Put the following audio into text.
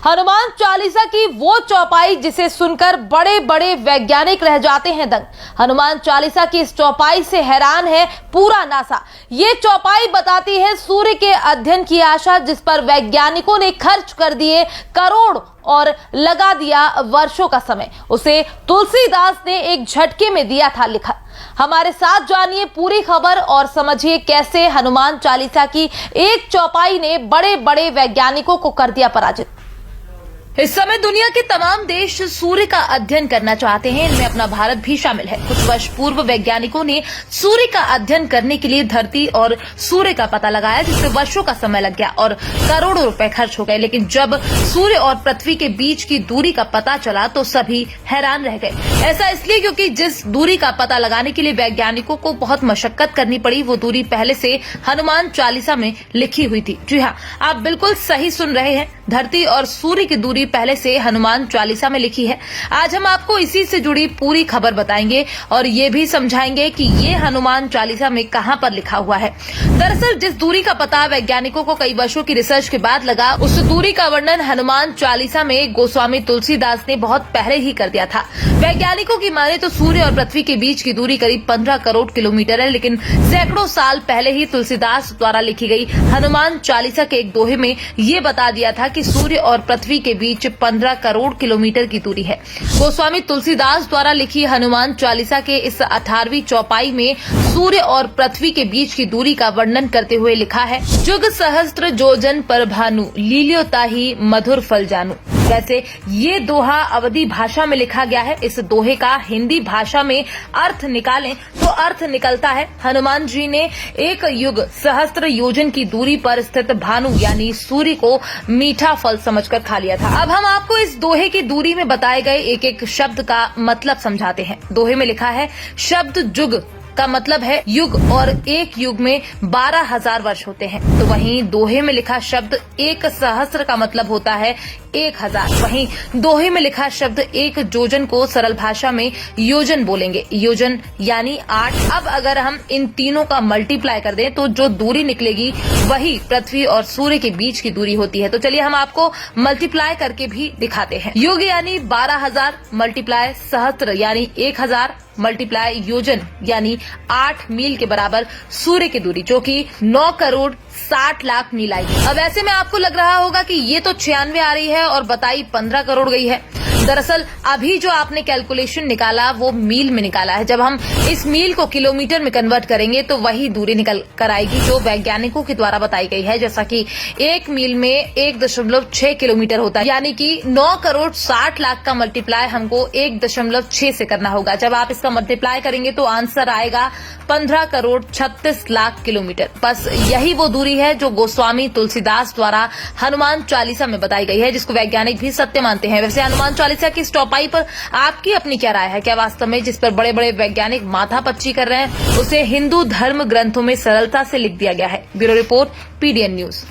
हनुमान चालीसा की वो चौपाई जिसे सुनकर बड़े बड़े वैज्ञानिक रह जाते हैं दंग। हनुमान चालीसा की इस चौपाई से हैरान है पूरा नासा। ये चौपाई बताती है सूर्य के अध्ययन की आशा, जिस पर वैज्ञानिकों ने खर्च कर दिए करोड़ और लगा दिया वर्षों का समय। उसे तुलसीदास ने एक झटके में दिया था लिखा। हमारे साथ जानिए पूरी खबर और समझिए कैसे हनुमान चालीसा की एक चौपाई ने बड़े बड़े वैज्ञानिकों को कर दिया पराजित। इस समय दुनिया के तमाम देश सूर्य का अध्ययन करना चाहते हैं, इनमें अपना भारत भी शामिल है। कुछ वर्ष पूर्व वैज्ञानिकों ने सूर्य का अध्ययन करने के लिए धरती और सूर्य का पता लगाया, जिससे वर्षों का समय लग गया और करोड़ों रुपए खर्च हो गए। लेकिन जब सूर्य और पृथ्वी के बीच की दूरी का पता चला तो सभी हैरान रह गए। ऐसा इसलिए क्योंकि जिस दूरी का पता लगाने के लिए वैज्ञानिकों को बहुत मशक्कत करनी पड़ी, वो दूरी पहले से हनुमान चालीसा में लिखी हुई थी। जी हाँ, आप बिल्कुल सही सुन रहे हैं, धरती और सूर्य की दूरी पहले से हनुमान चालीसा में लिखी है। आज हम आपको इसी से जुड़ी पूरी खबर बताएंगे और ये भी समझाएंगे कि ये हनुमान चालीसा में कहां पर लिखा हुआ है। दरअसल जिस दूरी का पता वैज्ञानिकों को कई वर्षों की रिसर्च के बाद लगा, उस दूरी का वर्णन हनुमान चालीसा में गोस्वामी तुलसीदास ने बहुत पहले ही कर दिया था। वैज्ञानिकों की माने तो सूर्य और पृथ्वी के बीच की दूरी करीब 15 करोड़ किलोमीटर है, लेकिन सैकड़ों साल पहले ही तुलसीदास द्वारा लिखी गई हनुमान चालीसा के एक दोहे में ये बता दिया था कि सूर्य और पृथ्वी के बीच 15 करोड़ किलोमीटर की दूरी है। गोस्वामी तुलसीदास द्वारा लिखी हनुमान चालीसा के इस 18वीं चौपाई में सूर्य और पृथ्वी के बीच की दूरी का वर्णन करते हुए लिखा है, जुग सहस्त्र जोजन पर भानु, लील्यो ताहि मधुर फल जानू। वैसे ये दोहा अवधी भाषा में लिखा गया है। इस दोहे का हिंदी भाषा में अर्थ निकालें तो अर्थ निकलता है, हनुमान जी ने एक युग सहस्त्र योजन की दूरी पर स्थित भानु यानी सूर्य को मीठा फल समझकर खा लिया था। अब हम आपको इस दोहे की दूरी में बताए गए एक एक शब्द का मतलब समझाते हैं। दोहे में लिखा है, शब्द जुग का मतलब है युग और एक युग में 12,000 वर्ष होते हैं। तो वहीं दोहे में लिखा शब्द एक सहस्त्र का मतलब होता है 1,000। वहीं दोहे में लिखा शब्द एक जोजन को सरल भाषा में योजन बोलेंगे, योजन यानी 8। अब अगर हम इन तीनों का मल्टीप्लाई कर दें तो जो दूरी निकलेगी वही पृथ्वी और सूर्य के बीच की दूरी होती है। तो चलिए हम आपको मल्टीप्लाई करके भी दिखाते हैं। युग यानी 12,000 मल्टीप्लाई सहस्त्र यानी 1,000 मल्टीप्लाई योजन यानी 8 मील के बराबर सूर्य की दूरी, जो कि 9 करोड़ 60 लाख मील आएगी। अब ऐसे में आपको लग रहा होगा कि ये तो 96 आ रही है और बताई 15 करोड़ गई है। दरअसल अभी जो आपने कैलकुलेशन निकाला वो मील में निकाला है। जब हम इस मील को किलोमीटर में कन्वर्ट करेंगे तो वही दूरी निकल कर आएगी जो वैज्ञानिकों के द्वारा बताई गई है। जैसा कि 1 मील में 1.6 किलोमीटर होता है, यानी कि 9 करोड़ 60 लाख का मल्टीप्लाई हमको 1.6 से करना होगा। जब आप इसका मल्टीप्लाई करेंगे तो आंसर आएगा 15 करोड़ 36 लाख किलोमीटर। बस यही वो दूरी है जो गोस्वामी तुलसीदास द्वारा हनुमान चालीसा में बताई गई है, जिसको वैज्ञानिक भी सत्य मानते हैं। वैसे हनुमान चालीसा की इस चौपाई पर आपकी अपनी क्या राय है? क्या वास्तव में जिस पर बड़े बड़े वैज्ञानिक माथापच्ची कर रहे हैं उसे हिंदू धर्म ग्रंथों में सरलता से लिख दिया गया है? Bureau report, PDN news.